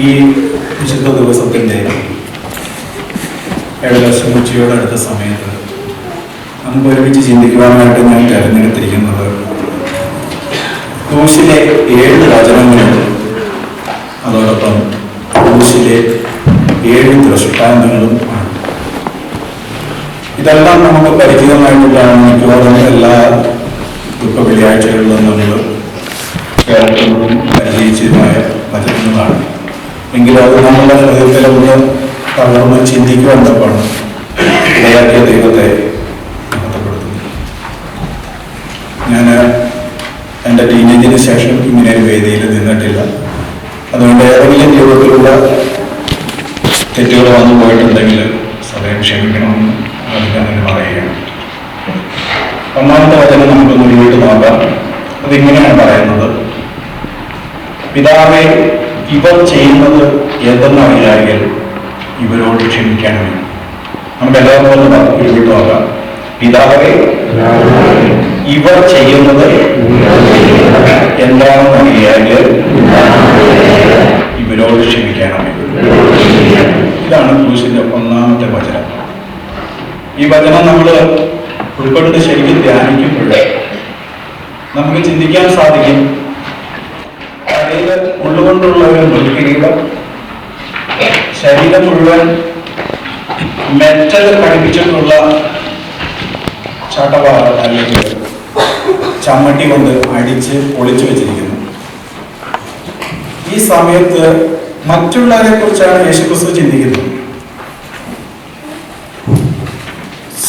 ഈ വിശുദ്ധ ദിവസത്തിൻ്റെ ഏകദേശം ഉച്ചയോടടുത്ത സമയത്ത് നമുക്ക് ഒരുമിച്ച് ചിന്തിക്കുവാനായിട്ട് ഞാൻ തിരഞ്ഞെടുത്തിരിക്കുന്നത് ക്രൂശിലെ 7 വചനങ്ങളും അതോടൊപ്പം ക്രൂശിലെ 7 ദൃഷ്ടാന്തങ്ങളും ആണ്. ഇതെല്ലാം നമുക്ക് പരിചിതമായിട്ടുള്ളതാണ്. മിക്കവാറും എല്ലാ ദുഃഖ വെള്ളിയാഴ്ചകളിലും നമ്മൾ കേൾക്കുന്നതും പരിചയിച്ചതുമായ വചനങ്ങളാണ്. എങ്കിലും അത് നമ്മളുടെ ഹൃദയത്തിലൊന്ന് തകർന്ന് ചിന്തിക്കുവാൻ തപ്പാണ് ഇടയാക്കിയ ദൈവത്തെ മഹത്വപ്പെടുത്തുന്നത്. ഞാൻ എൻ്റെ ടീനേജിന് ശേഷം ഇങ്ങനെ ഒരു വേദിയിൽ നിന്നിട്ടില്ല. അതുകൊണ്ട് ഏതെങ്കിലും രൂപത്തിലുള്ള തെറ്റുകൾ വന്നു പോയിട്ടുണ്ടെങ്കിൽ സദയം ക്ഷമിക്കണമെന്ന് ആദ്യം തന്നെ പറയുകയാണ്. ഒന്നാമത്തെ വചനം നമുക്കൊന്ന് വീട്ട് നോക്കാം. അതിങ്ങനെയാണ് പറയുന്നത്: പിതാവേ, ഇവർ ചെയ്യുന്നത് എന്തെന്നറിയാമെങ്കിൽ ഇവരോട് ക്ഷമിക്കണമേ. നമുക്ക് എല്ലാവർക്കും ഒന്ന് വീട്ട് നോക്കാം. പിതാവേ, ഇവർ ചെയ്യുന്നത് എന്താണെന്ന് അറിയാമെങ്കിൽ ഇവരോട് ക്ഷമിക്കണമേ. ഇതാണ് ക്രൂശിന്റെ ഒന്നാമത്തെ വചനം. ഈ വചനം നമ്മൾ ഉൾക്കൊണ്ട് ശരിക്കും ധ്യാനിക്കുമ്പോൾ നമുക്ക് ചിന്തിക്കാൻ സാധിക്കും. തലയിൽ ഉള്ളുകൊണ്ടുള്ള ഒരു മുൾക്കിരീടം, ശരീരം മുഴുവൻ മെറ്റൽ ഘടിപ്പിച്ചിട്ടുള്ള ചാട്ടവാറ അല്ലെങ്കിൽ ചമ്മട്ടി കൊണ്ട് അടിച്ച് പൊളിച്ചു വെച്ചിരിക്കുന്നു. ഈ സമയത്ത് മറ്റുള്ളവരെ കുറിച്ചാണ് യേശുക്രിസ്തു ചിന്തിക്കുന്നത്.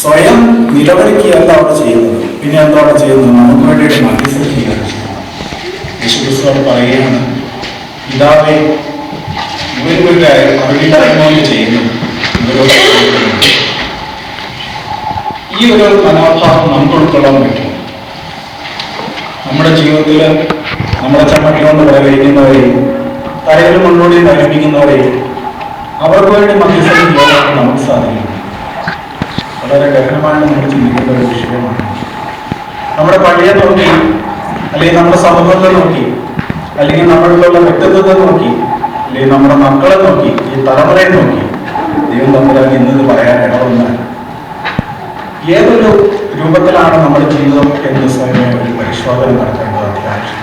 സ്വയം നിലവിളിക്കുകയല്ല അവിടെ ചെയ്യുന്നത്. പിന്നെ എന്താണ് ചെയ്യുന്നത്? നമുക്ക് വേണ്ടിയിട്ട് മധ്യസ്ഥം ചെയ്യുകയാണ്. യേശുക്രിസ്തു പറയുകയാണ്, പിതാവേ, ഇവരുടെ അറിവില്ലായ്മ ചെയ്യുന്നു. ഈ ഒരു മനോഭാവം നമുക്ക് ഉൾക്കൊള്ളാൻ പറ്റും. നമ്മുടെ ജീവിതത്തിൽ നമ്മുടെ ചമ്മട്ടി കൊണ്ട് പ്രവഹിക്കുന്നവരെയും തലയിൽ മുന്നോടി ധരിപ്പിക്കുന്നവരെയും അവർക്ക് വേണ്ടി മധ്യസ്ഥം ചെയ്യാൻ നമുക്ക് സാധിക്കും. വളരെ ഗഹനമായിട്ട് നമ്മൾ ചിന്തിക്കേണ്ട ഒരു വിഷയമാണ്. നമ്മുടെ പള്ളിയെ നോക്കി, അല്ലെങ്കിൽ നമ്മുടെ സമൂഹത്തെ നോക്കി, അല്ലെങ്കിൽ നമ്മളിലുള്ള വ്യക്തിത്വത്തെ നോക്കി, അല്ലെങ്കിൽ നമ്മുടെ മക്കളെ നോക്കി, ഈ തലമുറയെ നോക്കി ദൈവം തമ്പുരാൻ ഇന്നത് പറയാൻ ഇടവന്നാൽ ഏതൊരു രൂപത്തിലാണ് നമ്മുടെ ജീവിതം എന്ന് സ്വയമേ ഒരു പരിശോധന നടത്തേണ്ടത് അത്യാവശ്യം.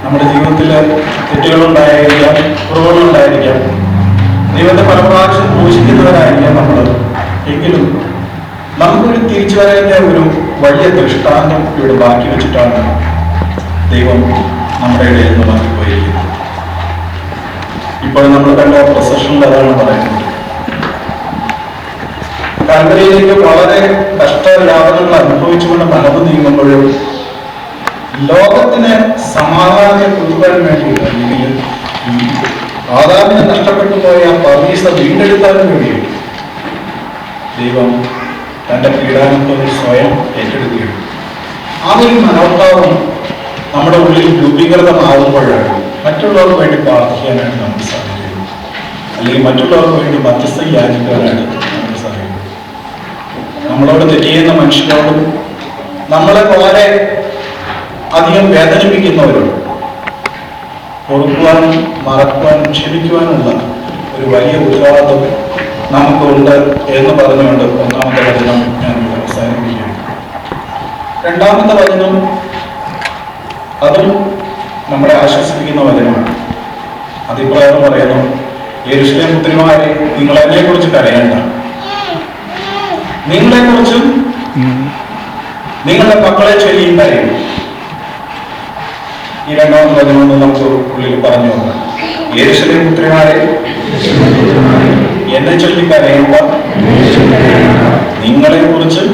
നമ്മുടെ ജീവിതത്തിൽ തെറ്റുകളുണ്ടായിരിക്കാം, കുറവുകളുണ്ടായിരിക്കാം, ദൈവത്തെ പല പ്രാവശ്യം ക്രൂശിക്കുന്നവരായിരിക്കാം നമ്മൾ. എങ്കിലും നമുക്കൊരു തിരിച്ചുവരേണ്ട ഒരു വലിയ ദൃഷ്ടാന്തം ഇവിടെ ബാക്കി വെച്ചിട്ടാണ് ദൈവം നമ്മുടെ ഇടയിൽ നിന്ന് മാറ്റിപ്പോയിരിക്കുന്നത്. ഇപ്പോൾ നമ്മൾ കണ്ട പ്രൊസഷനിൽ അതാണ് പറയുന്നത്. കാൽവരിയിലേക്ക് വളരെ കഷ്ടയാതനകൾ അനുഭവിച്ചുകൊണ്ട് നടന്നു നീങ്ങുമ്പോഴും ലോകത്തിന് സമാധാനം കൊടുക്കാൻ വേണ്ടിയിട്ട്, അല്ലെങ്കിൽ ആദാമിന് നഷ്ടപ്പെട്ടു പോയ പർദീസ വീണ്ടെടുക്കാനും വേണ്ടിയിട്ട് ദൈവം തൻ്റെ പീഡാനുഭവം സ്വയം ഏറ്റെടുക്കുകയാണ്. ആ ഒരു മനോഭാവം നമ്മുടെ ഉള്ളിൽ രൂപീകൃതമാകുമ്പോഴാണ് മറ്റുള്ളവർക്ക് വേണ്ടി പ്രാർത്ഥിക്കാനായിട്ട് നമുക്ക് സാധിക്കുന്നത്, അല്ലെങ്കിൽ മറ്റുള്ളവർക്ക് വേണ്ടി മധ്യസ്ഥം യാചിക്കാനായിട്ട് നമുക്ക് സാധിക്കും. നമ്മളോട് തെറ്റ് ചെയ്യുന്ന മനുഷ്യരോടും നമ്മളെ വളരെ അധികം വേദനിപ്പിക്കുന്നവരോട് പൊറുക്കുവാനും മറക്കുവാനും ക്ഷമിക്കുവാനുള്ള ഒരു വലിയ ഉത്തരവാദിത്വം നമുക്കുണ്ട് എന്ന് പറഞ്ഞുകൊണ്ട് ഒന്നാമത്തെ വചനം ഞാൻ അവസാനിപ്പിക്കുകയാണ്. രണ്ടാമത്തെ വചനം അതും നമ്മളെ ആശ്വസിപ്പിക്കുന്ന വചനമാണ്. അതിപ്രകാരം പറയുന്നു: യെരൂശലേം പുത്രിമാരെ, നിങ്ങൾ എന്നെ കുറിച്ച് കരയണ്ട, നിങ്ങളെക്കുറിച്ചും നിങ്ങളുടെ മക്കളെ ചൊല്ലിയും കരയും. ഈ രണ്ടാമത്തെ വചനം നമുക്ക് ഉള്ളിൽ പറഞ്ഞു നോക്കാം. യെരൂശലേം പുത്രിമാരെ, എന്നെ ചൊല്ലി കരയുക, നിങ്ങളെ കുറിച്ചും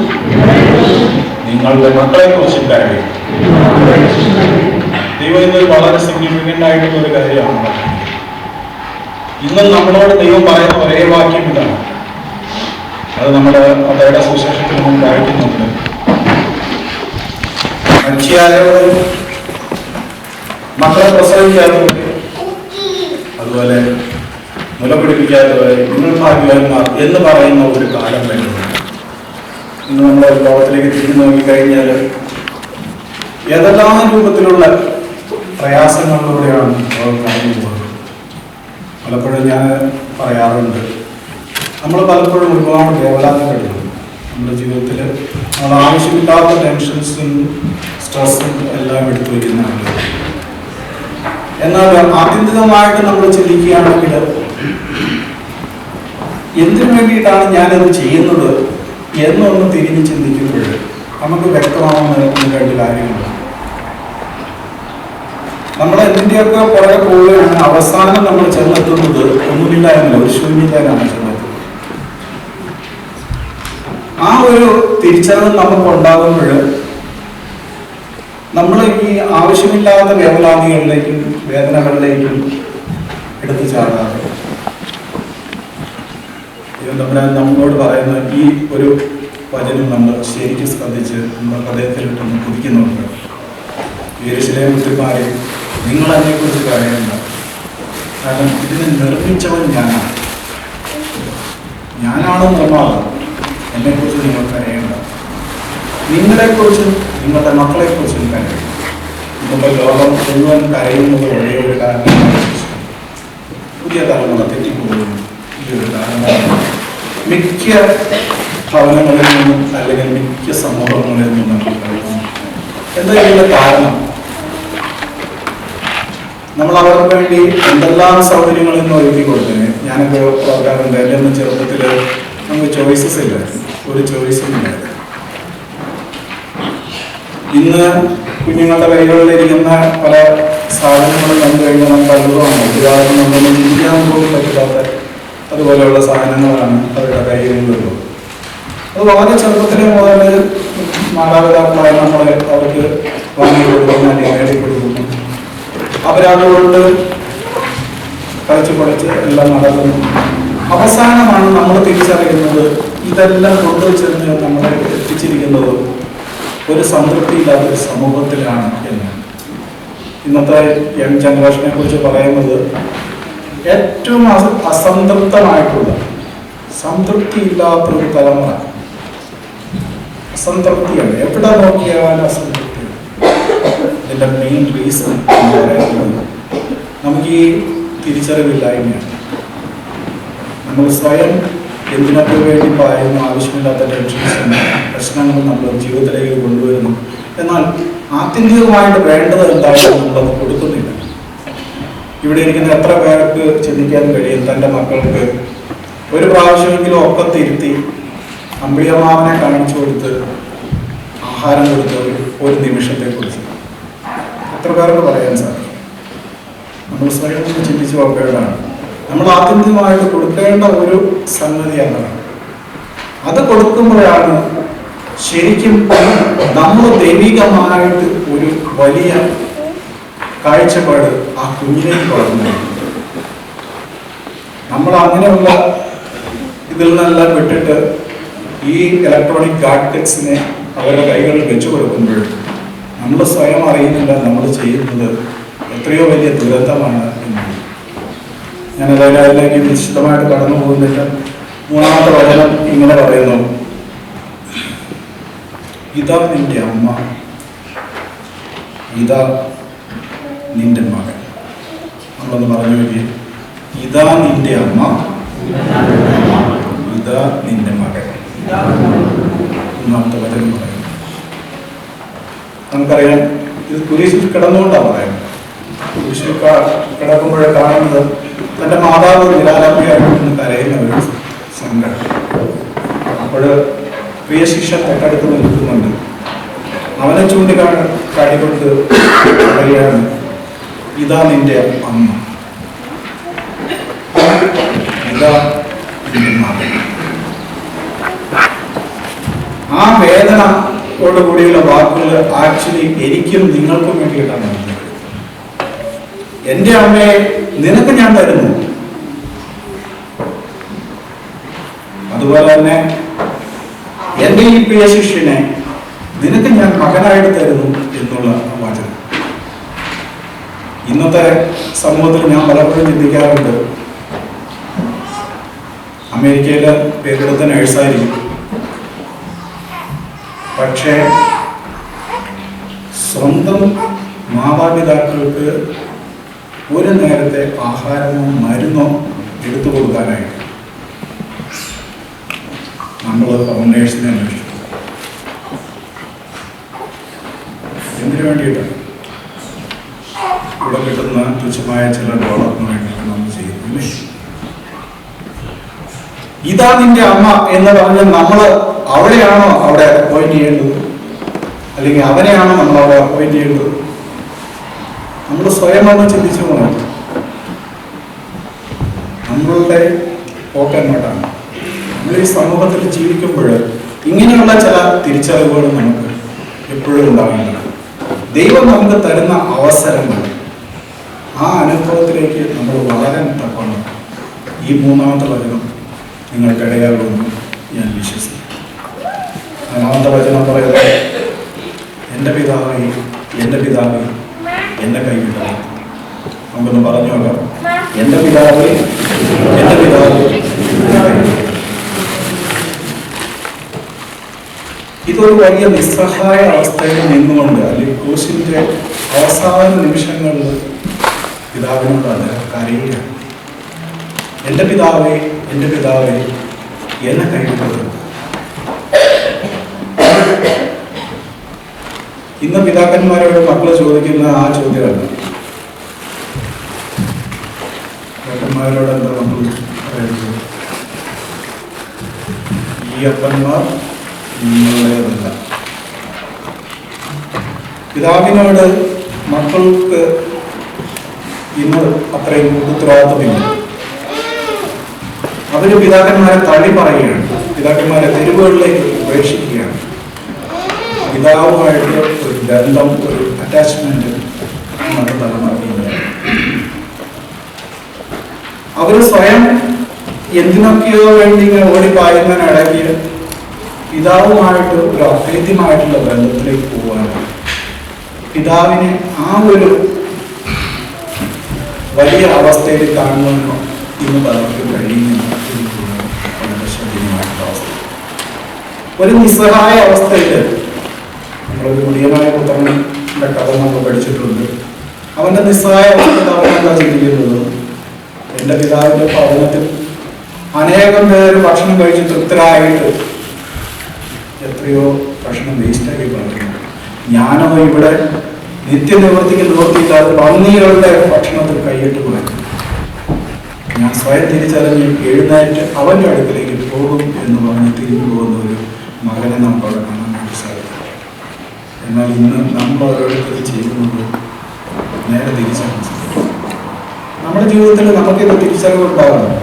നിങ്ങളുടെ മക്കളെ കുറിച്ചും കരയും. ദൈവം ഇതൊരു വളരെ സിഗ്നിഫിക്കൻ്റ് ആയിട്ടുള്ള ഒരു കാര്യമാണ്. ഇന്നും നമ്മളോട് ദൈവം പറയുന്ന ഒരേ വാക്യം ഇതാണ്. അത് നമ്മുടെ മതയുടെ സുവിശേഷത്തിൽ നമ്മൾ വായിക്കുന്നുണ്ട്. മനുഷ്യരോട് മക്കളെ പ്രസവിക്കാത്തവർ, അതുപോലെ മുലപിടിപ്പിക്കാത്തവർ നിങ്ങൾ ഭാഗ്യവാന്മാർ എന്ന് പറയുന്ന ഒരു കാലം വരുന്നുണ്ട്. ഇന്ന് നമ്മുടെ ലോകത്തിലേക്ക് തിരിഞ്ഞു നോക്കിക്കഴിഞ്ഞാൽ ഏതെല്ലാം രൂപത്തിലുള്ള പ്രയാസങ്ങളിലൂടെയാണ് അവർ കടന്നു പോകുന്നത്. പലപ്പോഴും ഞാൻ പറയാറുണ്ട്, നമ്മൾ പലപ്പോഴും ഒരുപാട് വേവലാതിപ്പെടുന്നു നമ്മുടെ ജീവിതത്തിൽ. നമ്മൾ ആവശ്യമില്ലാത്ത ടെൻഷൻസും സ്ട്രെസ്സും എല്ലാം എടുത്തു വയ്ക്കുന്ന ആളുകൾ. എന്നാൽ ആത്യന്തികമായിട്ട് നമ്മൾ ചിന്തിക്കുകയാണെങ്കിൽ എന്തിനു വേണ്ടിയിട്ടാണ് ഞാനത് ചെയ്യുന്നത് എന്നൊന്ന് തിരിഞ്ഞ് ചിന്തിക്കുമ്പോൾ നമുക്ക് വ്യക്തമാവുന്ന രണ്ട് കാര്യങ്ങൾ. നമ്മൾ എന്തിൻ്റെയൊക്കെ പുറകെ പോവുകയാണ്, അവസാനം നമ്മൾ ചെന്നെത്തുന്നത് ഒന്നുമില്ല എന്നല്ല, ഒരു ശൂന്യതയിലാണ് ചെന്നെത്തുന്നത്. ആ ഒരു തിരിച്ചറിവ് നമുക്ക് ഉണ്ടാകുമ്പോൾ നമ്മൾ ഈ ആവശ്യമില്ലാത്ത വേവലാതികളിലേക്കും വേദനകളിലേക്കും എടുത്തു ചാടാതെ നമ്മളോട് പറയുന്ന ഈ ഒരു വചനം നമ്മൾ ശരിക്കും ശ്രദ്ധിച്ച് നമ്മുടെ ഹൃദയത്തിലിട്ടൊന്ന് കുതിക്കുന്നുണ്ട്. യെരൂശലേം പുത്രിമാരെ, നിങ്ങൾ അതിനെക്കുറിച്ച് കരയണ്ട, കാരണം ഇതിനെ നിർമ്മിച്ചവൻ ഞാനാണ് നിർമ്മാതാവ്. എന്നെക്കുറിച്ച് നിങ്ങൾ കരയേണ്ട. നിങ്ങളെക്കുറിച്ചും നിങ്ങളുടെ മക്കളെക്കുറിച്ചും കരയും. ഇന്നത്തെ ലോകം മുഴുവൻ കരയുന്നത് ഒരേ ഒരു കാരണമാണ്, പുതിയ തലമുറ തെറ്റിപ്പോകുന്നു. ഈ ഒരു കാരണമാണ് മിക്ക ഭവനങ്ങളിൽ നിന്നും അല്ലെങ്കിൽ മിക്ക സമൂഹങ്ങളിൽ നിന്നും നമ്മൾ കഴിയുന്നു. എന്താ ഇതിന്റെ കാരണം? നമ്മൾ അവർക്ക് വേണ്ടി എന്തെല്ലാം സൗകര്യങ്ങളിൽ നിന്ന് ഒരുക്കി കൊടുത്തേ. ഞാനൊക്കെ ഓർക്കാറുണ്ട്, എൻ്റെ ഒന്നും ചെറുപ്പത്തിൽ നമുക്ക് ചോയ്സസ് ഇല്ല, ഒരു ചോയ്സും ഇല്ല. ഇന്ന് കുഞ്ഞുങ്ങളുടെ കൈകളിലിരിക്കുന്ന പല സാധനങ്ങളും കണ്ടു കഴിഞ്ഞാൽ നമുക്ക് അത്ഭുതമാണ്. ഉദാഹരണം നമ്മളൊന്നും ചിന്തിക്കാൻ പോലും പറ്റാത്ത അതുപോലെയുള്ള സാധനങ്ങളാണ് അവരുടെ കൈകളിലുള്ളത്. അത് വളരെ ചെറുപ്പത്തിലെ മുതൽ മാതാപിതാക്കളായ നമ്മളെ അവർക്ക് വാങ്ങി കൊടുക്കുന്നു, അല്ലെങ്കിൽ നേടിക്കൊടുക്കുന്നു. അവരതുകൊണ്ട് കളിച്ച് പഠിച്ച് എല്ലാം നടക്കുന്നു. അവസാനമാണ് നമ്മൾ തിരിച്ചറിയുന്നത് ഇതെല്ലാം കൊണ്ടുവച്ചെന്ന് നമ്മളെ എത്തിച്ചിരിക്കുന്നത് ഒരു സംതൃപ്തിയില്ലാത്തൊരു സമൂഹത്തിലാണ് എന്ന്. ഇന്നത്തെ യങ് ജനറേഷനെ കുറിച്ച് പറയുന്നത് ഏറ്റവും അസംതൃപ്തമായിട്ടുള്ള, സംതൃപ്തിയില്ലാത്തൊരു തലമുറ. അസംതൃപ്തിയാണ്, എവിടെ നോക്കിയാലും അസംതൃപ്തി. ഇതിൻ്റെ മെയിൻ റീസൺ എന്ന് പറയുന്നത് നമുക്ക് ഈ തിരിച്ചറിവില്ലായ്മയാണ്. നമ്മൾ സ്വയം എന്തിനൊക്കെ വേണ്ടി പറയുന്നു, ആവശ്യമില്ലാത്ത ടെൻഷൻസും പ്രശ്നങ്ങളും നമ്മൾ ജീവിതത്തിലേക്ക് കൊണ്ടുവരുന്നു. എന്നാൽ ആത്യന്തികമായിട്ട് വേണ്ടത് എന്തായാലും നമ്മളത് കൊടുക്കുന്നില്ല. ഇവിടെ ഇരിക്കുന്ന എത്ര പേർക്ക് ചിന്തിക്കാൻ കഴിയും, തൻ്റെ മക്കൾക്ക് ഒരു പ്രാവശ്യമെങ്കിലും ഒപ്പത്തിരുത്തി അമ്പിളിയമ്മാവനെ കാണിച്ചു കൊടുത്ത് ആഹാരം കൊടുത്ത ഒരു നിമിഷത്തെക്കുറിച്ച് എത്ര പേർക്ക് പറയാൻ സാധിക്കും? നമ്മൾ സ്വയം ചിന്തിച്ച് നോക്കേണ്ടതാണ്. നമ്മൾ ആത്യന്തികമായിട്ട് കൊടുക്കേണ്ട ഒരു സംഗതി എന്നതാണ്. അത് കൊടുക്കുമ്പോഴാണ് ശരിക്കും നമ്മൾ ദൈവികമായിട്ട് ഒരു വലിയ കാഴ്ചപ്പാട് ആ കുഞ്ഞിലേക്ക് വളർന്നു. നമ്മൾ അങ്ങനെയുള്ള ഇതിൽ നിന്നെല്ലാം വിട്ടിട്ട് ഈ ഇലക്ട്രോണിക് ഗാഡ്ജറ്റ്സിനെ അവരുടെ കൈകളിൽ വെച്ചു കൊടുക്കുമ്പോൾ നമ്മൾ സ്വയം അറിയുന്നില്ല നമ്മൾ ചെയ്യുന്നത് എത്രയോ വലിയ ദുരന്തമാണ് എന്ന്. ഞാനതായത് അതിലേക്ക് നിശ്ചിതമായിട്ട് കടന്നു പോകുന്നില്ല. മൂന്നാമത്തെ വചനം ഇങ്ങനെ പറയുന്നു, ഇതാ നിന്റെ അമ്മ, ഇതാ നിന്റെ മകൻ. നമ്മളൊന്ന് പറഞ്ഞു നോക്കി, ഇതാ നിന്റെ അമ്മ, ഇതാ നിന്റെ മകൻ. ഒന്നാമത്തെ വചനം പറയുന്നു. നമുക്കറിയാം, ഇത് കുരിശിൽ കിടന്നുകൊണ്ടാണ് പറയുന്നത്. കുരിശിൽ കിടക്കുമ്പോഴേ കാണുന്നത് തൻ്റെ മാതാവ് നിരാലംബയായിട്ട് കരയുന്ന ഒരു സങ്കടം. അപ്പോൾ പ്രിയ ശിഷ്യൻ തൊട്ടടുത്ത് നിൽക്കുന്നുണ്ട്. അവനെ ചൂണ്ടിക്കാണിക്കൊണ്ട് പറയുകയാണ്, ഇതാ നിന്റെ അമ്മ, ഇതാ നിന്റെ മകൻ. ആ വേദനയോടുകൂടിയുള്ള വാക്കുകൾ ആക്ച്വലി എനിക്കും നിങ്ങൾക്കും വേണ്ടിയിട്ടാണ് നൽകുന്നത്. എൻ്റെ അമ്മയെ നിനക്ക് ഞാൻ തരുന്നു, അതുപോലെ തന്നെ എൻ്റെ ഈ പ്രിയ ശിഷ്യനെ നിനക്ക് ഞാൻ മകനായിട്ട് തരുന്നു എന്നുള്ള വാചകം. ഇന്നത്തെ സമൂഹത്തിൽ ഞാൻ പലപ്പോഴും ചിന്തിക്കാറുണ്ട്, അമേരിക്കയിലെ പേരെടുത്ത നഴ്സായിരിക്കും, പക്ഷേ സ്വന്തം മാതാപിതാക്കൾക്ക് ഒരു നേരത്തെ ആഹാരമോ മരുന്നോ എടുത്തു കൊടുക്കാനായിട്ട് നമ്മൾ ഫൗണ്ടേഷനെ അന്വേഷിച്ചു. എന്തിനു വേണ്ടിയിട്ടാണ്? ഇവിടെ കിട്ടുന്ന തുച്ഛമായ ചില ഡോളറിന് വേണ്ടിയിട്ട് നമ്മൾ ചെയ്യുന്നില്ലേ? ഇതാ നിന്റെ അമ്മ എന്ന് പറഞ്ഞ് നമ്മൾ അവളെയാണോ അവിടെ അപ്പോയിന്റ് ചെയ്യേണ്ടത്? അല്ലെങ്കിൽ അവനെയാണോ നമ്മൾ അവിടെ അപ്പോയിന്റ് ചെയ്യേണ്ടത്? നമ്മൾ സ്വയം ഒന്ന് ചിന്തിച്ചു പോകണം. നമ്മളുടെ പോക്ക് എങ്ങോട്ടാണ്? നമ്മൾ ഈ സമൂഹത്തിൽ ജീവിക്കുമ്പോൾ ഇങ്ങനെയുള്ള ചില തിരിച്ചറിവുകൾ നമുക്ക് എപ്പോഴും ഉണ്ടാകുന്നുണ്ട്. ദൈവം നമുക്ക് തരുന്ന അവസരങ്ങൾ, ആ അനുഭവത്തിലേക്ക് നമ്മൾ വളരാൻ തക്കണം. ഈ മൂന്നാമത്തെ വചനം നിങ്ങൾക്കിടയാകുമെന്ന് ഞാൻ വിശ്വസിക്കുന്നു. നാലാമത്തെ വചനം പറയുന്നത്, എൻ്റെ പിതാവേ എന്നെ കൈവിട്ടത്. നമുക്കൊന്ന് പറഞ്ഞു നോക്കാം. എൻ്റെ പിതാവേ എന്നെ കൈവിട്ടത്. ഇതൊരു വലിയ നിസ്സഹായ അവസ്ഥയിൽ നിന്നുകൊണ്ട്, അല്ലെങ്കിൽ ക്രൂശിന്റെ അവസാന നിമിഷങ്ങളിൽ പിതാവിനോട് അദ്ദേഹം കരയുകയാണ്. എൻ്റെ പിതാവേ എന്നെ കൈവിട്ടത്. ഇന്ന് പിതാക്കന്മാരോട് മക്കള് ചോദിക്കുന്ന ആ ചോദ്യമല്ല. പിതാക്കന്മാരോട് എന്താ മക്കൾ പറയുന്നത്? ഈ അപ്പന്മാർ നിങ്ങളുടേതല്ല. പിതാവിനോട് മക്കൾക്ക് ഇന്ന് അത്രയും ഉത്തരവാദിത്തമില്ല. അവര് പിതാക്കന്മാരെ തള്ളി പറയുകയാണ്, പിതാക്കന്മാരെ തെരുവുകളിലേക്ക് ഉപേക്ഷിക്കുകയാണ്. പിതാവുമായിട്ട് ഒരു ബന്ധം, ഒരു അറ്റാച്ച്മെന്റ് നമ്മുടെ തലമുറയില്ല. അവര് സ്വയം എന്തിനൊക്കെയോ വേണ്ടി ഇങ്ങനെ ഓടിപ്പായുന്നതിനിടയ്ക്ക് പിതാവുമായിട്ട് ഒരു അഭേദ്യമായിട്ടുള്ള ബന്ധത്തിലേക്ക് പോകാനാണ്. പിതാവിനെ ആ ഒരു വലിയ അവസ്ഥയിൽ കാണുന്നതിനോ ഇന്ന് പലർക്കും കഴിയുന്നില്ല. ഒരു നിസ്സഹായ അവസ്ഥയിൽ നമ്മളൊരു മുടിയനായ പുത്രന്റെ കഥ നമ്മൾ പഠിച്ചിട്ടുണ്ട്. അവന്റെ നിസ്സഹായ അവസ്ഥയിൽ അവൻ എന്താ ചിന്തിക്കുന്നത്? എൻ്റെ പിതാവിന്റെ ഭവനത്തിൽ അനേകം പേര് ഭക്ഷണം കഴിച്ച് തൃപ്തരായിട്ട് എത്രയോ ഭക്ഷണം വേസ്റ്റാക്കി കളഞ്ഞു. ഞാനോ ഇവിടെ നിത്യനിവൃത്തിക്ക് നിവർത്തിയില്ലാതെ പന്നികളുടെ ഭക്ഷണത്തിൽ കൈയിട്ട് പോയി. ഞാൻ സ്വയം തിരിച്ചറിഞ്ഞ് എഴുന്നേറ്റ് അവന്റെ അടുക്കിലേക്ക് പോകും എന്ന് പറഞ്ഞ് തിരിഞ്ഞു പോകുന്ന ഒരു മകനെ നമുക്ക് അവിടെ കാണാൻ വേണ്ടി സാധിക്കും. എന്നാൽ ഇന്ന് നമ്മൾ ഓരോരുത്തർ ചെയ്യുന്നത് നേരെ തിരിച്ചാണ്. നമ്മുടെ ജീവിതത്തിൽ നമുക്കിത് തിരിച്ചറിവുണ്ടാകണം.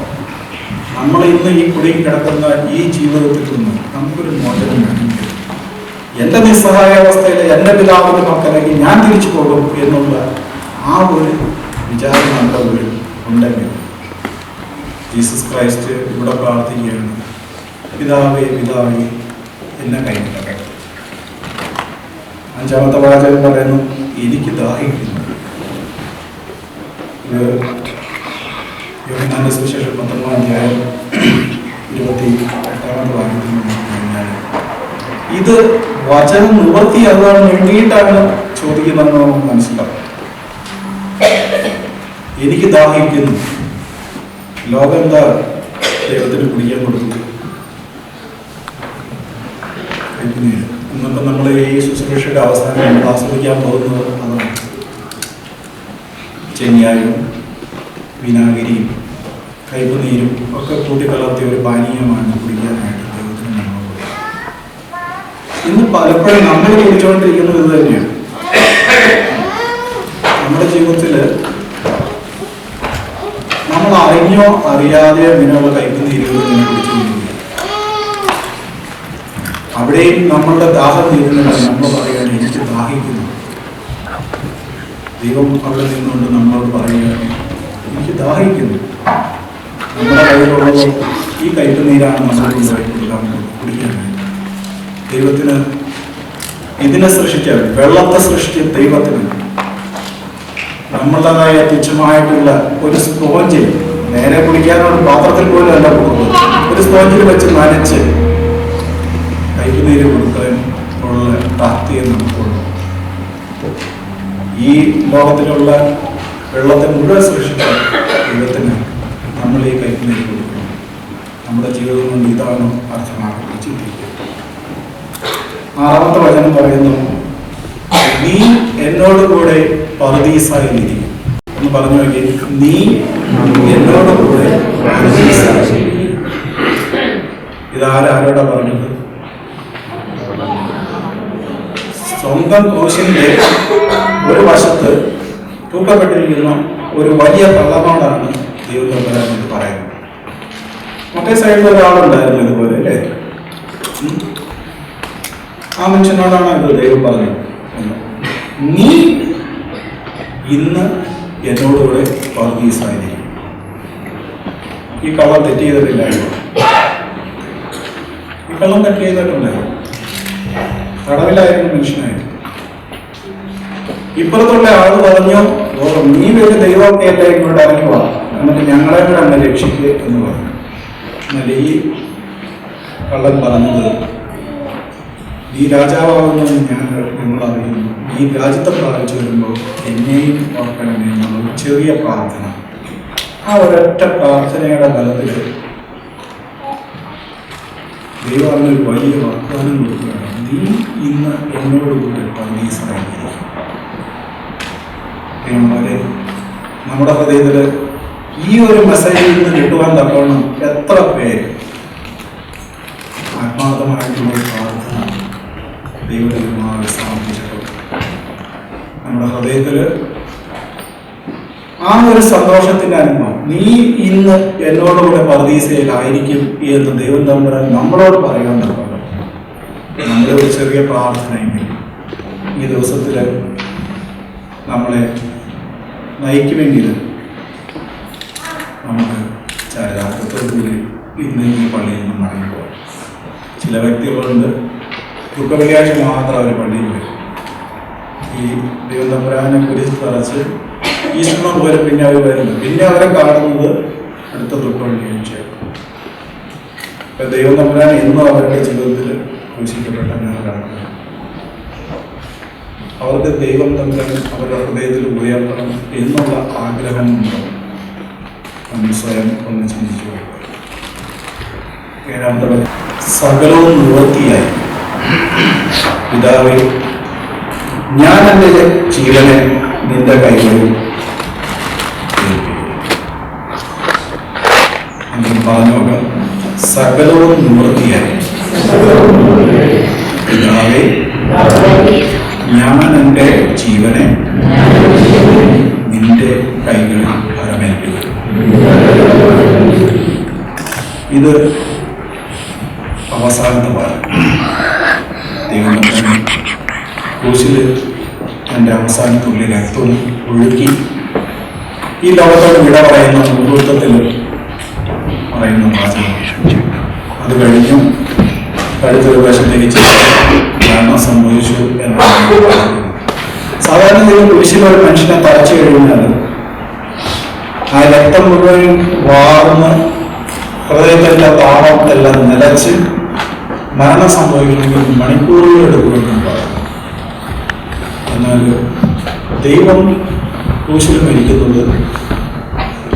നമ്മൾ ഇന്ന് ഈ കുടിയിൽ കിടക്കുന്ന ഈ ജീവിതത്തിൽ നിന്ന് നമുക്കൊരു മോചനം വേണം. എൻ്റെ നിസ്സഹായ അവസ്ഥയിൽ എൻ്റെ പിതാവിൻ്റെ മക്കളിലേക്ക് ഞാൻ തിരിച്ചു പോകും എന്നുള്ള ആ ഒരു വിചാരം നമ്മുടെ ഉള്ളിൽ ഉണ്ടെങ്കിൽ ജീസസ് ക്രൈസ്റ്റ് ഇവിടെ പ്രാർത്ഥിക്കുകയാണ്, പിതാവേ എന്നെ കൈവിട്ടത്. അഞ്ചാമത്തെ വാചകം പറയുന്നു, എനിക്ക് ദാഹിക്കുന്നു. യോഹന്നാന്റെ സുവിശേഷം 19 അധ്യായം 28 വാക്യത്തിൽ കഴിഞ്ഞാൽ ഇത് വചനം നിവർത്തിയാകാൻ വേണ്ടിയിട്ടാണ് ചോദിക്കുന്നതെന്ന് നമുക്ക് മനസ്സിലാവും. എനിക്ക് ദാഹിക്കുന്നു. ലോകം എന്താ ദൈവത്തിന് കുടിക്കാൻ കൊടുത്തു? ഇന്നിപ്പം നമ്മൾ ഈ ശുശ്രൂഷയുടെ അവസാനം നമ്മൾ ആസ്വദിക്കാൻ പോകുന്നത് അതാണ്. ചെന്നിയായും വിനാഗിരിയും കൈപ്പുനീരും ഒക്കെ കൂട്ടിക്കലർത്തിയ ഒരു പാനീയമാണ് കുടിക്കാനായിട്ട് ദൈവത്തിന് നമ്മൾ കൊടുക്കുന്നത്. ഇന്ന് പലപ്പോഴും നമ്മൾ കുടിച്ചുകൊണ്ടിരിക്കുന്നത് ഇത് തന്നെയാണ്. നമ്മുടെ ജീവിതത്തിൽ നമ്മൾ അറിഞ്ഞോ അറിയാതെയോ ഇങ്ങനെയുള്ള കൈപ്പുനീരുകൾ ഇങ്ങനെ കുടിച്ചുകൊണ്ടിരിക്കുക. അവിടെയും നമ്മളുടെ ദാഹം തീരുന്നില്ല. നമ്മൾ പറയുകയാണ്, എനിക്ക് ദാഹിക്കുന്നു. ദൈവം അവിടെ നിന്നുകൊണ്ട് നമ്മളോട് പറയുകയാണ്, എനിക്ക് ദാഹിക്കുന്നു. നമ്മുടെ കയ്യിലുള്ളത് ഈ കൈപ്പുനീരാണ് നമ്മൾ കുടിക്കാൻ. ദൈവത്തിന് ഇതിനെ സൃഷ്ടിച്ച, വെള്ളത്തെ സൃഷ്ടിച്ച ദൈവത്തിന് നമ്മളുടേതായ തുച്ഛമായിട്ടുള്ള ഒരു സ്പോഞ്ചിൽ, നേരെ കുടിക്കാനുള്ള പാത്രത്തിൽ പോലും അല്ല കൊടുക്കുന്നത്, ഒരു സ്പോഞ്ചിൽ വെച്ച് നനച്ച് കൈപ്പുനീര് കൊടുക്കാൻ ഉള്ള താല്പര്യം നമുക്കുള്ളൂ. ഈ ലോകത്തിലുള്ള വെള്ളത്തെ മുഴുവൻ സൃഷ്ടിച്ച ദൈവത്തിന് നമ്മൾ ഈ കൈപ്പിലേക്ക് കൊടുക്കണം. നമ്മുടെ ജീവിതം കൊണ്ട് ഇതാണ് അർത്ഥമാക്കുന്നത്. ചിന്തിക്കുക. 6-ാമത്തെ വചനം പറയുന്നു, നീ എന്നോട് കൂടെ പറുദീസായിരിക്കും. എന്ന് പറഞ്ഞു നോക്കി, നീ എന്നോട് കൂടെ പറുദീസായിരിക്കും. ഇതാരോടാ പറഞ്ഞത്? സ്വന്തം ക്രൂശിന്റെ ഒരു വശത്ത് തൂക്കപ്പെട്ടിരിക്കുന്ന ഒരു വലിയ കള്ളമാടാണ് ദൈവം പറയുന്നത്. മറ്റേ സൈഡിൽ ഒരാളുണ്ടായിരുന്നു ഇതുപോലെ, അല്ലേ? ആ മനുഷ്യനോടാണ് ഇത് ദൈവം പറഞ്ഞത്, നീ ഇന്ന് എന്നോടുകൂടെ പറുദീസായിരിക്കും. ഈ കള്ളം തെറ്റ് ചെയ്തിട്ടില്ലായിരുന്നു. ഈ കള്ളം തെറ്റ് ചെയ്തിട്ടുണ്ടായിരുന്നു. തടവിലായിരുന്നു മനുഷ്യനായിരുന്നു. ഇപ്പുറത്തുള്ള ആള് പറഞ്ഞു, നീ വലിയ ദൈവമൊക്കെ അല്ലേ ഇങ്ങോട്ട് ഇറങ്ങി വാ, എന്നിട്ട് ഞങ്ങളെ കൂടെ അങ്ങ് രക്ഷിക്കുക എന്ന് പറഞ്ഞു. എന്നാൽ ഈ കള്ളൻ പറഞ്ഞത്, ഈ രാജാവാകുന്നത് നിങ്ങൾ അറിയുന്നു, ഈ രാജ്യത്തെ പ്രാപിച്ചു വരുമ്പോൾ എന്നെയും ഓർക്കണമേ എന്നുള്ള ചെറിയ പ്രാർത്ഥന. ആ ഒരൊറ്റ പ്രാർത്ഥനയുടെ ബലത്തിൽ ദൈവം ഒരു വലിയ വാഗ്ദാനം കൊടുക്കുകയാണ്, നീ ഇന്ന് എന്നോടുകൂടെ പറുദീസായിരിക്കും. നമ്മുടെ ഹൃദയത്തിൽ ഈ ഒരു മെസ്സേജിൽ നിന്ന് കിട്ടുവാൻ തക്കവണ്ണം എത്ര പേര് ആത്മാർത്ഥമായിട്ടുള്ള പ്രാർത്ഥന ദൈവത്തിനുമായി സമർപ്പിച്ചിട്ടുണ്ട്. നമ്മുടെ ഹൃദയത്തിൽ ആ ഒരു സന്തോഷത്തിന്റെ അനുഭവം, നീ ഇന്ന് എന്നോടുകൂടെ പറുദീസയിലായിരിക്കും എന്ന് ദൈവം തമ്പുരാൻ നമ്മളോട് പറയാൻ തക്കണം. നമ്മുടെ ഒരു ചെറിയ പ്രാർത്ഥനയെങ്കിൽ ഈ ദിവസത്തിൽ നമ്മളെ നയിക്കുമെങ്കിൽ നമുക്ക് ചാരിതാർത്ഥത്തോടുകൂടി ഇന്ന് ഈ പള്ളിയിൽ നിന്ന് മടങ്ങിപ്പോകാം. ചില വ്യക്തികളുണ്ട്, ദുഃഖവെള്ളിയാഴ്ച മാത്രം അവർ പള്ളിയിൽ വരും. ഈ ദൈവം തമ്പുരാനെ കുറിച്ച് തറച്ച് ഈശ്വരനെ പോലെ പിന്നെ അവർ വരുന്നു. പിന്നെ അവരെ കാണുന്നത് അടുത്ത ദുഃഖവെള്ളിയാഴ്ചയാണ്. ഇപ്പം ദൈവം തമ്പുരാൻ എന്നും അവരുടെ ജീവിതത്തിൽ ക്രൂശിക്കപ്പെട്ട കാണുന്നത്. അവർക്ക് ദൈവം തമ്പുരാൻ അവരുടെ ഹൃദയത്തിൽ ഉയർത്തണം എന്നുള്ള ആഗ്രഹമുണ്ടോ? നമ്മൾ സ്വയം ഒന്ന് ചിന്തിച്ചു. 7-ാമത്തെ സകലവും നിവൃത്തിയായി. പിതാവേ, ഞാൻ എൻ്റെ ജീവനെ നിന്റെ കൈകളിൽ പറഞ്ഞു നോക്കാം. സകലവും നിവൃത്തിയായി. പിതാവേ, ഞാൻ എൻ്റെ ജീവനെ നിന്റെ കൈകളിൽ ഫലമേൽപ്പിക്കുന്നു. ഇത് അവസാനത്തെ പാഠം. ദൈവം ക്രൂശിൽ എൻ്റെ അവസാന തുള്ളി രക്തവും ഒഴുക്കി ഈ ലോകത്തോട് വിട പറയുന്ന മുഹൂർത്തത്തിൽ പറയുന്ന വാചകം. അത് കഴിഞ്ഞു കഴുത്തൊരു വശത്തേക്ക് മരണം സംഭവിച്ചു എന്നാണ്. സാധാരണ ഇതിൽ കുരിശിലൊരു മനുഷ്യനെ തറച്ചു കഴിഞ്ഞാൽ ആ രക്തം മുഴുവൻ വാർന്ന് ഹൃദയത്തിൻ്റെ താളം എല്ലാം നിലച്ച് മരണം സംഭവിക്കണമെങ്കിൽ മണിക്കൂറുകൾ എടുക്കുമെന്ന് പറയുന്നു. എന്നാൽ ദൈവം ക്രൂശിൽ മരിക്കുന്നത്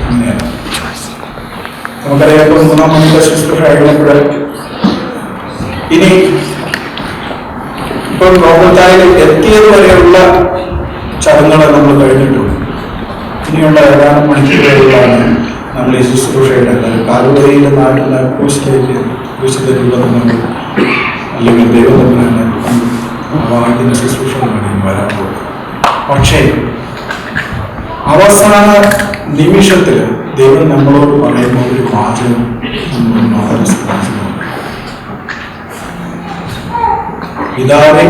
അങ്ങനെയാണ്. നമുക്കറിയാം, 3-ാം മണിക്കൂർ ശുശ്രൂഷ കഴിഞ്ഞപ്പോൾ ഇനി ഇപ്പോൾ ഗോകുൽത്തായിൽ എത്തിയത് വരെയുള്ള ചടങ്ങുകൾ നമ്മൾ കഴിഞ്ഞിട്ടുണ്ട്. ഇനിയുള്ള ഏതാനും മണിക്കൂറുകളിലാണ് നമ്മൾ ഈ ശുശ്രൂഷയുടെ കാലുവരിയിൽ നാട്ടിൽ ക്രൂശിലേക്ക് ക്രൂശിന്റെ രൂപത്തിൽ അല്ലെങ്കിൽ ദൈവത്തിന് വാങ്ങിക്കുന്ന ശുശ്രൂഷകളാണ് വരാൻ പോകുന്നത്. പക്ഷേ അവസാന നിമിഷത്തിൽ ദൈവം നമ്മളോട് പറയുന്ന ഒരു വാചകം വളരെ ശ്രദ്ധിക്കുന്നു. പിതാവേ,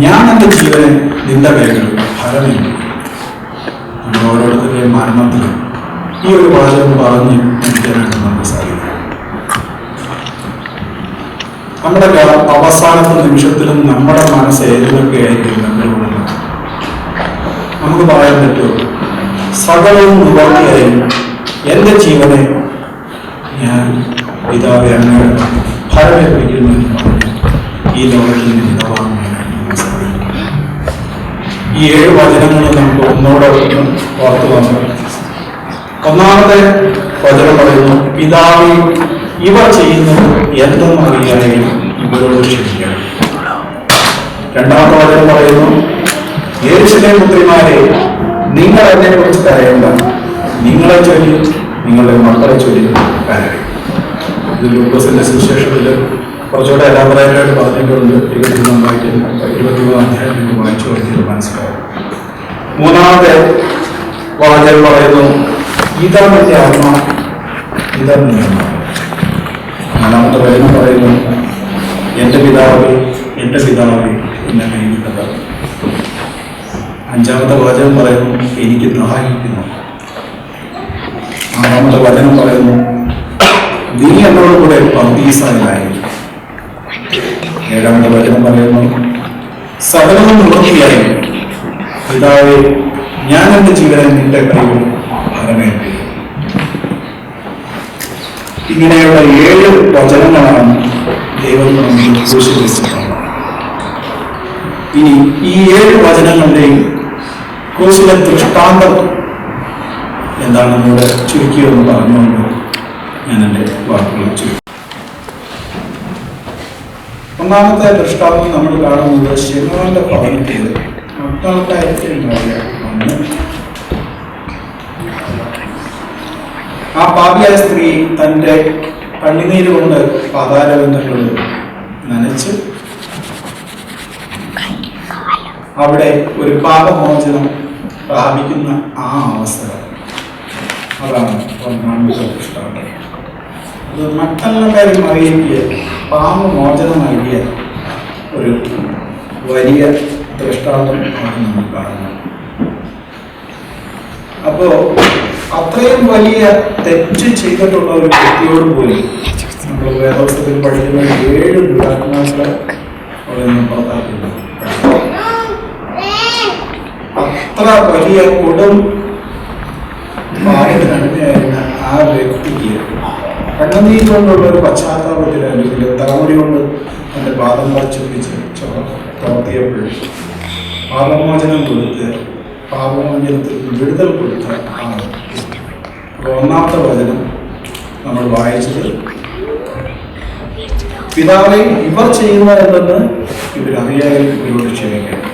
ഞാൻ എൻ്റെ ജീവനെ നിന്റെ കൈകളിൽ ഫലമില്ല. നമ്മൾ ഓരോരുത്തരുടെയും മരണത്തിൽ ഈ ഒരു വാചകം പറഞ്ഞ് നിൽക്കാനായിട്ട് നമുക്ക് സാധിക്കും. നമ്മുടെ അവസാനത്തെ നിമിഷത്തിലും നമ്മുടെ മനസ്സ് ഏതൊക്കെ ആയിരിക്കും നമ്മളുള്ളത് നമുക്ക് പറയാൻ പറ്റുമോ? സകലവും നിവർത്തിയായി എൻ്റെ ജീവനെ ഞാൻ പിതാവെ അങ്ങനെ ഫലമേൽപ്പിക്കുന്നു. ഈ ലോകത്തിൽ നിന്ന് സാധിക്കും. ഈ 7 വചനങ്ങൾ നമുക്ക് ഒന്നോടെ ഓർത്തു വന്നു. ഒന്നാമത്തെ വചനം പറയുന്നു, പിതാവേ ഇവർ ചെയ്യുന്നത് എന്തെന്ന് അറിയാനും ഇവരോട് ക്ഷമിക്കണം. രണ്ടാമത്തെ വചനം പറയുന്നു, യെരൂശലേം പുത്രിമാരെ നിങ്ങൾ എന്നെ കുറിച്ച് കരയണ്ട, നിങ്ങളെ ചൊല്ലി നിങ്ങളുടെ മക്കളെ ചൊല്ലി കരയും. ഇത് ലൂക്കോസിന്റെ സുവിശേഷത്തിൽ കുറച്ചുകൂടെ എലാബറേറ്റായിട്ട് പറഞ്ഞിട്ടുണ്ട്. 23 അധ്യായത്തിൽ വായിച്ചു കഴിഞ്ഞാൽ മനസ്സിലാവും. മൂന്നാമത്തെ വാചകം പറയുന്നു, ഇതാണ് എൻ്റെ അമ്മ, ഇതാണ് എൻ്റെ അമ്മ. നാലാമത്തെ വചനം പറയുന്നു, എൻ്റെ പിതാവേ എൻ്റെ പിതാവേ എന്നെ കൈവിട്ടത്. അഞ്ചാമത്തെ വചനം പറയുന്നു, എനിക്ക് ദാഹിക്കുന്നു. ആറാമത്തെ വചനം പറയുന്നു, നീ എന്നോട് കൂടെ പന്തീസായി. ഏഴാമത്തെ വചനം പറയുന്നു, സകലവും നിവൃത്തിയായി. പിതാവേ ഞാൻ എന്റെ ജീവനെ നിന്റെ കൈകൾ ഫലമേൽപ്പി. ഇങ്ങനെയുള്ള 7 വചനങ്ങളാണ് ദൈവം നമുക്ക് ക്രൂശിച്ചിട്ടുള്ളത്. ഇനി ഈ 7 വചനങ്ങളുടെയും ക്രൂശിലെ ദൃഷ്ടാന്തം എന്താണെന്നോട് ചുരുക്കിയെന്ന് പറഞ്ഞുകൊണ്ട് ഞാൻ എൻ്റെ വാക്കുകൾ ചുരുക്കി. ഒന്നാമത്തെ ദൃഷ്ടാന്തം നമ്മൾ കാണുന്നത് ശിമോന്റെ ഭവനത്തിൽ മക്കളുണ്ടായിരുന്നു. ആ പാപിയായ സ്ത്രീ തൻ്റെ കണ്ണുനീര് കൊണ്ട് പാതാരബന്ധങ്ങൾ നനച്ച് അവിടെ ഒരു പാപമോചനം പ്രാപിക്കുന്ന ആ അവസരം, അതാണ് ഒന്നാമത്തെ ദൃഷ്ടാന്തം. അത് മറ്റുള്ളവരും അറിയിക്കുക, പാപമോചനം നൽകിയ ഒരു വലിയ ദൃഷ്ടാന്തമാണ് നമ്മൾ കാണുന്നത്. അപ്പോ അത്രയും വലിയ തെറ്റ് ചെയ്തിട്ടുള്ള ഒരു വ്യക്തിയോട് പോലും നമ്മൾ വേദോത്സവത്തിൽ പഠിക്കുന്ന 7 ദുരാത്മാക്കളെ അവിടെ നിന്ന് പുറത്താക്കുന്നു. അത്ര വലിയ കൊടും പാപത്തിനടിമയായിരുന്ന ആ വ്യക്തിക്ക് കണ്ണുനീർ കൊണ്ടുള്ള ഒരു പശ്ചാത്താപത്തിൽ അല്ലെങ്കിൽ തലമുടി കൊണ്ട് തന്റെ പാദം വരച്ചൊപ്പിച്ച് തോർത്തിയപ്പോൾ പാപമോചനം കൊടുത്ത് പാപമോചനത്തിൽ വിടുതൽ കൊടുത്ത ആണ്. ഒന്നാമത്തെ വചനം നമ്മൾ വായിച്ചത്, പിതാവേ ഇവർ ചെയ്യുന്നതെന്ന് ഇവരറിയാൻ ഇവരോട് ക്ഷമിക്കണം.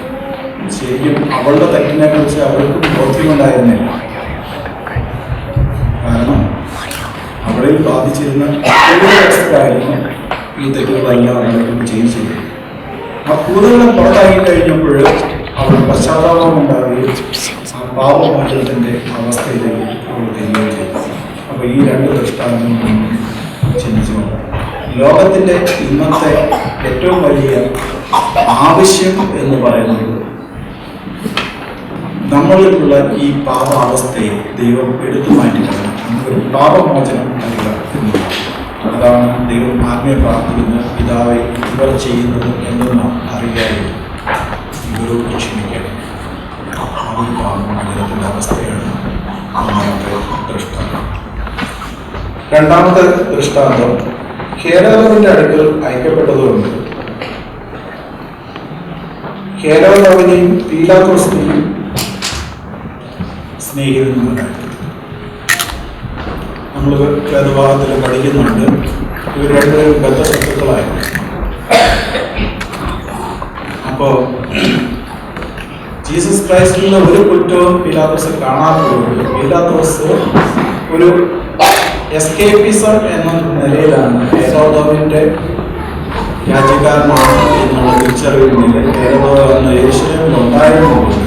ശരിക്കും അവളുടെ തെറ്റിനെ കുറിച്ച് അവർക്ക് ബോധ്യമുണ്ടായിരുന്നില്ല. കാരണം അവളിൽ ബാധിച്ചിരുന്ന ഈ തെറ്റുകളെല്ലാം അവർക്ക് ചെയ്യിച്ചത്. ആ കൂടുതലും പുറത്താക്കി കഴിഞ്ഞപ്പോൾ അവൾ പശ്ചാത്താപം ഉണ്ടാവുകയും ആ പാപമോചനത്തിന്റെ അവസ്ഥയിലേക്ക് അവൾ തരികയും ചെയ്തു. അപ്പൊ ഈ 2 ദൃഷ്ടാന്തങ്ങളും ചിന്തിച്ചുകൊണ്ട് ലോകത്തിന്റെ ഇന്നത്തെ ഏറ്റവും വലിയ ആവശ്യം എന്ന് പറയുന്നത് നമ്മളിലുള്ള ഈ പാപാവസ്ഥയെ ദൈവം എടുത്തു മാറ്റിക്കളഞ്ഞു. നമുക്കൊരു പാപമോചനം നൽകുക എന്നുള്ളത്. അതാണ് ദൈവം ആത്മീയ പ്രാർത്ഥിക്കുന്നത്, പിതാവേ ഇവർ ചെയ്യുന്നത് എന്തെന്ന് അറിയാതെ ഇവരോട് ക്ഷമിക്കണം. ആ ഒരു പാപമോചനത്തിന്റെ അവസ്ഥയാണ് ഒന്നാമത്തെ ദൃഷ്ടാന്തം. രണ്ടാമത്തെ ദൃഷ്ടാന്തം, ഹേരോദിന്റെ അടുക്കൽ അയക്കപ്പെട്ടതുകൊണ്ട് ഹേരോദിനെയും പീലാത്തോസിനെയും സ്നേഹിതന്മാരായി. നമ്മൾ വേദഭാഗത്തിൽ പഠിക്കുന്നുണ്ട്, ഇവർ 2 പേരും ബദ്ധശത്രുക്കളായിരുന്നു. അപ്പോ ജീസസ് ക്രൈസ്റ്റിലുള്ള ഒരു കുറ്റവും പീലാത്തോസ് കാണാത്തതുകൊണ്ട് പീലാത്തോസ് ഒരു എസ്കേപ്പിസം എന്ന നിലയിലാണ് ഹേരോദോവിന്റെ രാജ്യക്കാരനാണ് എന്നുള്ള തിരിച്ചറിവിൽ ഹേരോദ് എന്ന യെരൂശലേമിൽ ഉണ്ടായിരുന്നുകൊണ്ട്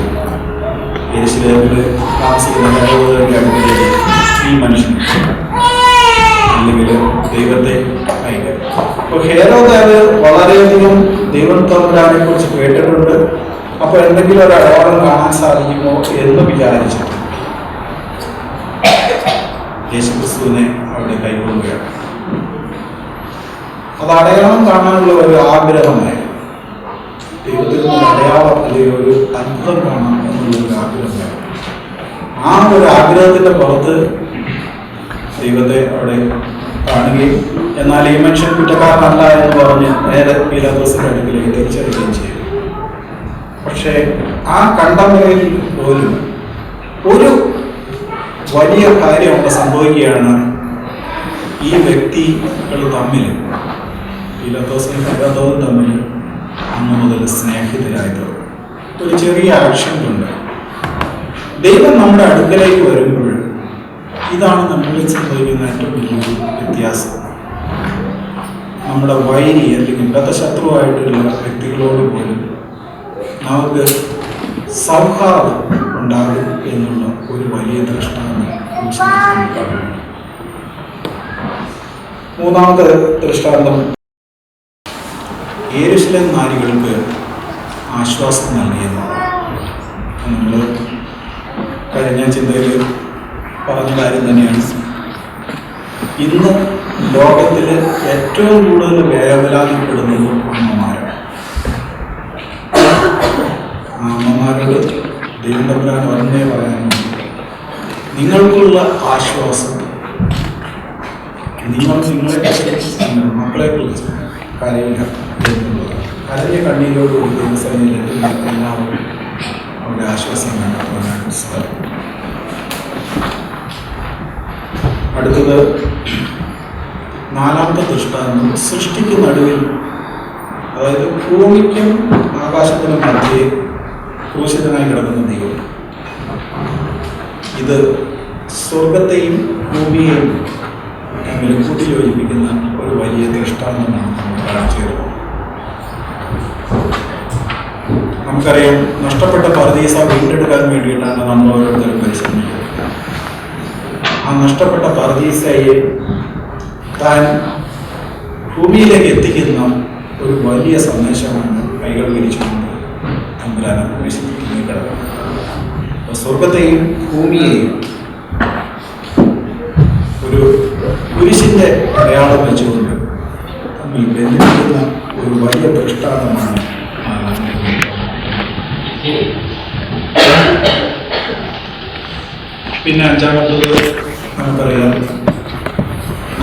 യെരൂശലേമിൽ താമസിക്കുന്ന ഹേരോദിന്റെ അടുത്തേക്ക് ഈ മനുഷ്യൻ അല്ലെങ്കിൽ ദൈവത്തെ അയക്കും. അപ്പൊ ഹേരോദ് വളരെയധികം ദൈവം തമ്പുരാനെ കുറിച്ച് കേട്ടിട്ടുണ്ട്. അപ്പൊ എന്തെങ്കിലും ഒരു അടയാളം കാണാൻ സാധിക്കുമോ എന്ന് വിചാരിച്ചു യേശുക്രിസ്തുവിനെ അവിടെ കൈക്കൊള്ളുകയാണ്. അത് അടയാളം കാണാനുള്ള ഒരു ആഗ്രഹമായി, ദൈവത്തിൽ ഒരു അടയാളം അല്ലെങ്കിൽ ഒരു അത്ഭുതം കാണാം എന്നുള്ളൊരു ആഗ്രഹമായി. ആ ഒരു ആഗ്രഹത്തിന്റെ പുറത്ത് ദൈവത്തെ അവിടെ കാണുകയും എന്നാൽ ഈ മനുഷ്യൻ കുറ്റക്കാരനല്ല എന്ന് പറഞ്ഞ് നേരെ പീലാത്തോസിന്റെ അടുക്കലേക്ക് തിരിച്ചറിയുകയും ചെയ്തു. പക്ഷേ ആ കണ്ടവരിൽ പോലും ഒരു വലിയ കാര്യം അവിടെ സംഭവിക്കുകയാണ്. ഈ വ്യക്തികൾ തമ്മിൽ, പീലാത്തോസും പിലാത്തോസും തമ്മിൽ അന്ന് മുതൽ സ്നേഹിതരായി തീർന്നു. ഒരു ചെറിയ ആക്ഷനുണ്ട്. ദൈവം നമ്മുടെ അടുക്കലേക്ക് വരുമ്പോൾ ഇതാണ് നമ്മളിൽ സംഭവിക്കുന്ന ഏറ്റവും വലിയൊരു വ്യത്യാസം. നമ്മുടെ വൈരി അല്ലെങ്കിൽ ഗതശത്രുവായിട്ടുള്ള വ്യക്തികളോട് പോലും നമുക്ക് സൗഹാർദ്ദം ഉണ്ടാകും എന്നുള്ള ഒരു വലിയ ദൃഷ്ടാന്തം. മൂന്നാമത്തെ ദൃഷ്ടാന്തം യെരൂശലേം നാരികൾക്ക് ആശ്വാസം നൽകിയെന്നാണ്. നമ്മൾ കഴിഞ്ഞ ചിന്തയിൽ പറഞ്ഞ കാര്യം തന്നെയാണ്. ഇന്ന് ലോകത്തിൽ ഏറ്റവും കൂടുതൽ വേവലാതിപ്പെടുന്നത് അമ്മമാരാണ്. ആ അമ്മമാരോട് ദൈവം തമ്പുരാൻ ഒന്നേ പറയാനുണ്ട്, നിങ്ങൾക്കുള്ള ആശ്വാസം നിങ്ങളെ മക്കളെ കുറിച്ച് കരയില്ല എന്നുള്ളത്. കരഞ്ഞ കണ്ണീരോട് ദൈവസേനയിൽ എല്ലാവരും അവരുടെ ആശ്വാസം കണ്ടെത്തുവാനായിട്ട് സാധിക്കും. അടുത്തത് നാലാമത്തെ ദൃഷ്ടാന്തം സൃഷ്ടിക്ക് നടുവിൽ, അതായത് ഭൂമിക്കും ആകാശത്തിനും മധ്യേ ക്രൂശിതനായി കിടക്കുന്ന ദൈവം. ഇത് സ്വർഗത്തെയും ഭൂമിയെയും തമ്മിൽ കൂട്ടിയോജിപ്പിക്കുന്ന ഒരു വലിയ ദൃഷ്ടാന്തമാണ് നമ്മൾ കാണിച്ചു തരുന്നത്. നമുക്കറിയാം, നഷ്ടപ്പെട്ട പർദീസ വീണ്ടെടുക്കാൻ വേണ്ടിയിട്ടാണ് നമ്മൾ ഓരോരുത്തരും പരിശ്രമിക്കുന്നത്. ആ നഷ്ടപ്പെട്ട പർദീസയെ താൻ ഭൂമിയിലേക്ക് എത്തിക്കുന്ന ഒരു വലിയ സന്ദേശമാണ് കൈകൾ വിരിച്ചുകൊണ്ട് തമ്പുരാൻ വിശുദ്ധിയിൽ കിടക്കുന്നത്. അപ്പോൾ സ്വർഗത്തെയും ഭൂമിയെയും ഒരു കുരിശിന്റെ അടയാളം വെച്ചുകൊണ്ട് തമ്മിൽ ബന്ധിപ്പിക്കുന്ന ഒരു വലിയ ദൃഷ്ടാന്തമാണ്. പിന്നെ അഞ്ചാമത്തത് നമുക്കറിയാം,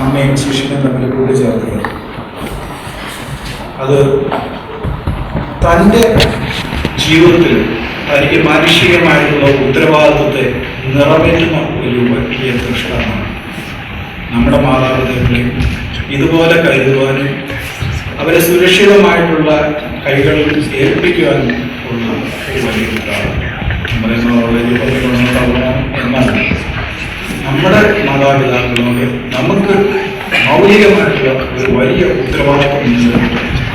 അമ്മയും ശിഷ്യനും തമ്മിൽ കൂടിച്ചേർക്കുക. അത് തൻ്റെ ജീവിതത്തിൽ തനിക്ക് മാനുഷികമായിട്ടുള്ള ഉത്തരവാദിത്വത്തെ നിറവേറ്റുന്ന ഒരു വലിയ ദൃഷ്ടാന്തമാണ്. നമ്മുടെ മാതാപിതാക്കളെ ഇതുപോലെ കരുതുവാനും അവരെ സുരക്ഷിതമായിട്ടുള്ള കൈകളിൽ ഏൽപ്പിക്കുവാനും ഉള്ള ഒരു വലിയ ഉത്തരവാദിത്വം. എന്നാൽ നമ്മുടെ മാതാപിതാക്കളോട് നമുക്ക് മൗലികമായിട്ടുള്ള ഒരു വലിയ ഉത്തരവാദിത്വം,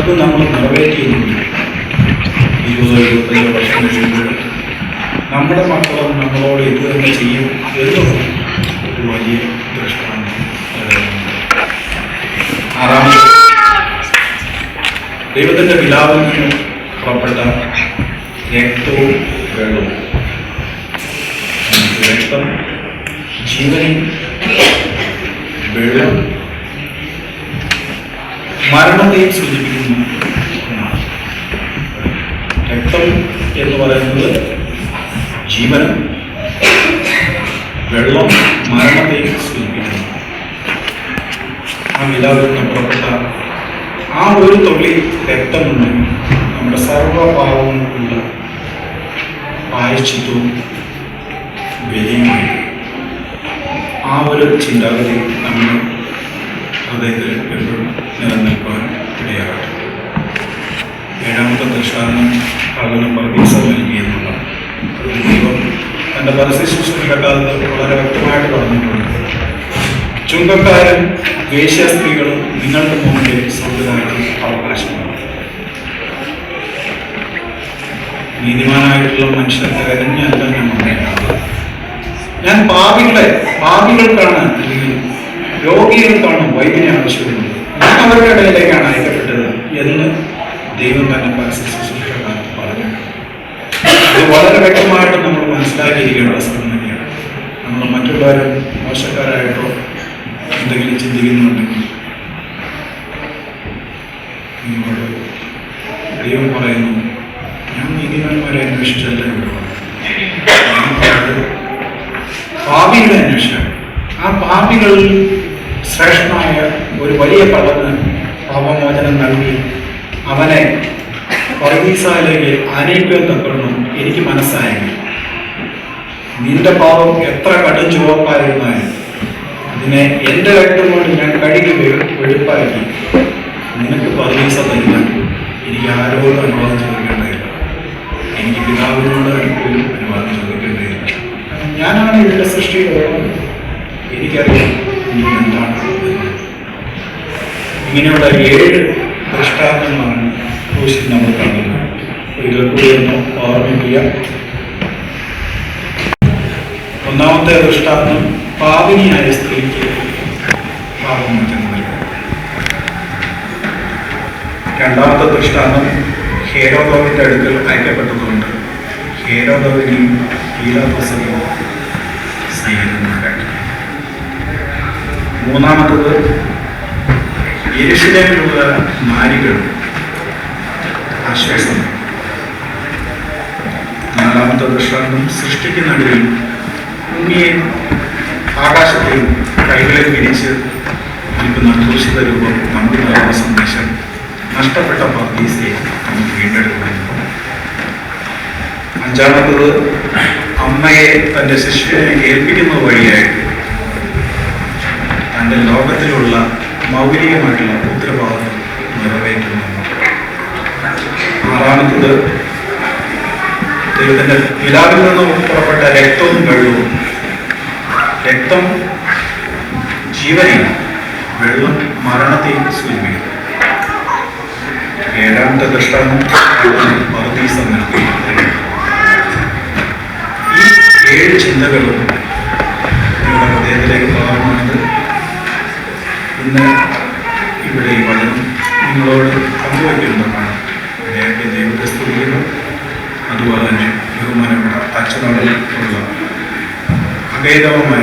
അത് നമ്മൾ നിറവേറ്റിയിട്ടുണ്ട്. 20-25 വർഷം കഴിയുമ്പോൾ നമ്മുടെ മക്കളും നമ്മളോട് ഇത് തന്നെ ചെയ്യും എന്നത് ഒരു വലിയ ദൃഷ്ടാന്തം. ആറാമത്, ദൈവത്തിൻ്റെ പിതാവിൽ നിന്ന് പുറപ്പെട്ട രക്തവും വെള്ളവും. രക്തം ജീവനും, വെള്ളം മരണത്തെയും സൂചിപ്പിക്കുന്നു. രക്തം എന്ന് പറയുന്നത് ജീവനും, വെള്ളം മരണത്തെയും സൂചിപ്പിക്കുന്നു. ആ പിതാവിൽ നിന്ന് പുറപ്പെട്ട ആ ഒരു തുള്ളി രക്തമുണ്ടെങ്കിൽ നമ്മുടെ സർവ്വപാപങ്ങൾക്കുള്ള പ്രായശ്ചിത്തവും വിലയുമായി. ആ ഒരു ചിന്താഗതി നമ്മുടെ ഹൃദയത്തിൽ എപ്പോഴും നിലനിൽക്കുവാൻ ഇടയാകട്ടെ. ഏഴാമത്തെ ദൃഷ്ടാന്തം കള്ളന് പർദീസ നൽകിയെന്നുള്ള ദൈവം തൻ്റെ പരസ്യശുശ്രൂഷയുടെ കാലത്ത് വളരെ വ്യക്തമായിട്ട് പറഞ്ഞിട്ടുണ്ട്. ചുങ്കക്കാരൻ വേശ്യ സ്ത്രീകളും നിങ്ങൾക്ക് മുമ്പിൽ സ്വന്തമായിട്ട് അവകാശമാണ്. നീതിമാനായിട്ടുള്ള മനുഷ്യർ തിരഞ്ഞല്ല ഞാൻ പറയുന്നത്. ഞാൻ പാപികൾക്കാണ് അല്ലെങ്കിൽ രോഗികൾക്കാണ് വൈദ്യനെ ആവശ്യമുള്ളത്. ഞാൻ അവരുടെ ഇടയിലേക്കാണ് അയക്കപ്പെട്ടത് എന്ന് ദൈവം തന്നെ പരസ്യശുശ്രൂഷക്കാർ പറഞ്ഞു. ഇത് വളരെ വ്യക്തമായിട്ട് നമ്മൾ മനസ്സിലാക്കിയിരിക്കേണ്ട വസ്തുത തന്നെയാണ്. നമ്മൾ മറ്റുള്ളവരും മോശക്കാരായിട്ടോ എന്തെങ്കിലും ചിന്തിക്കുന്നുണ്ടെങ്കിൽ നിങ്ങളോട് ദൈവം പറയുന്നു, ഞാൻ നീതിമാന്മാരെ അന്വേഷിച്ചല്ല ഇവിടെ പാപികളെ അന്വേഷിച്ചാണ്. ആ പാപികളിൽ ശ്രേഷ്ഠമായ ഒരു വലിയ കള്ളന് പാപമോചനം നൽകി അവനെ പറുദീസയിലേക്ക് ആനയിക്കുവാൻ തക്കണം എനിക്ക് മനസ്സായെങ്കിൽ നിന്റെ പാപം എത്ര കടും ചുവപ്പായിരുന്നാലും അതിനെ എൻ്റെ രക്തം കൊണ്ട് ഞാൻ കഴുകി വെളുപ്പാക്കി നിനക്ക് പറുദീസ തരുവാൻ എനിക്ക് ആരോടും അനുവാദം ചോദിക്കേണ്ടതില്ല. എനിക്ക് പിതാവിനോട് പോലും അനുവാദം ചോദിക്കേണ്ടതില്ല. ഞാനാണ് ഇതിൻ്റെ സൃഷ്ടിയുടെ എനിക്കറിയാം ഇനി എന്താണ്. ഇങ്ങനെയുള്ള 7 ദൃഷ്ടാന്തങ്ങളാണ് ക്രൂശിൽ നമ്മൾ കാണുന്നത്. ഒരിക്കൽ കൂടി ഒന്ന് ഓർമ്മിക്കുക. ഒന്നാമത്തെ ദൃഷ്ടാന്തം പാപിനിയായ സ്ത്രീക്ക് പാപം മാറ്റുന്നത്. രണ്ടാമത്തെ ദൃഷ്ടാന്തം ഹേരോദോവിൻ്റെ അടുക്കൽ അയക്കപ്പെട്ടതുകൊണ്ട് ഹേരോദോവിനെയും പീലാത്തോസിനെയും സ്നേഹിക്കുന്നുണ്ടായിരുന്നു. മൂന്നാമത്തത് യെരൂശലേമിലുള്ള നാരികൾ ആശ്വാസം. നാലാമത്തെ ദൃഷ്ടാന്തം സൃഷ്ടിക്ക് നടുവിൽ ഭൂമിയെ ആകാശത്തെയും കൈകളിൽ വിരിച്ച് നിൽക്കുന്ന ക്രൂശിത രൂപം നമുക്ക് നൽകുന്ന സന്ദേശം നഷ്ടപ്പെട്ട പറുദീസയെ നമുക്ക് വീണ്ടെടുക്കുന്നു. അഞ്ചാമത്തത് അമ്മയെ തൻ്റെ ശിശുവിനെ ഏൽപ്പിക്കുന്നത് വഴിയായിട്ട് തൻ്റെ ലോകത്തിലുള്ള മൗലികമായിട്ടുള്ള ഉത്തരവാദിത്വം നിറവേറ്റുന്നു. ആറാമത്തത് ദൈവത്തിൻ്റെ പിതാവിൽ നിന്നും പുറപ്പെട്ട രക്തവും വെള്ളവും. രക്തം ജീവനെയും വെള്ളം മരണത്തെയും സൂചിപ്പിക്കുന്നു. ഏഴാമത്തെ ദൃഷ്ടാന്തം പറുദീസ നൽകി. ഈ 7 ചിന്തകളും നിങ്ങളുടെ ഹൃദയത്തിലേക്ക് പകർന്നുകൊണ്ട് ഇന്ന് ഇവിടെ ഈ വചനം നിങ്ങളോട് പങ്കുവയ്ക്കുന്നതാണ്. നേരത്തെ ദൈവത്തെ സ്തുതിക്കുന്നു. അതുപോലെ തന്നെ ബഹുമാനപ്പെട്ട അച്ഛനോട് ഉള്ള അഭേദമായ